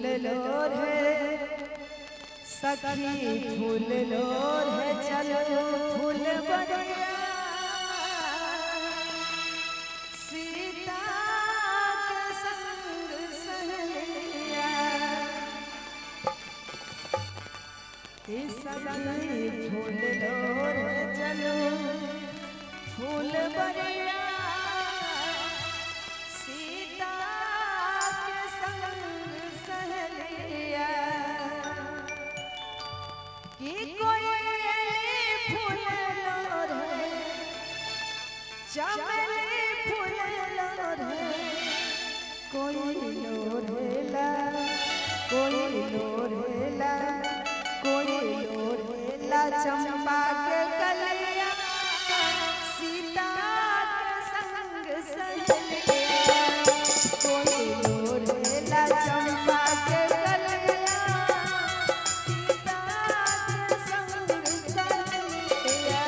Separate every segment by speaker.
Speaker 1: फूल लोर है सखी फूल लोर है चलो फूल बनिया सीता के संग सहेलिया सखी फूल लोर है चलो फूल बनिया सीता के संग सहेलिया कि कोई फूल लोर है चमेली फूल लोर है कोई लोर हेला कोई लोर हेला कोई लोर हेला चंपा के कलिया सीता के संग सहेलिया कोई लोर हेला चंपा के कलिया सीता के संग सहेलिया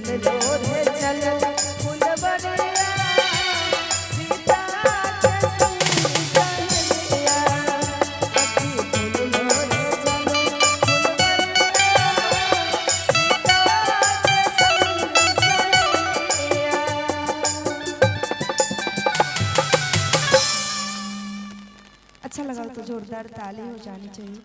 Speaker 1: फूल लोर है चलो फुलवरिया सीता के संग सहेलिया सखी फूल लोर है चलो अच्छा लगा तो जोरदार ताली हो जानी चाहिए।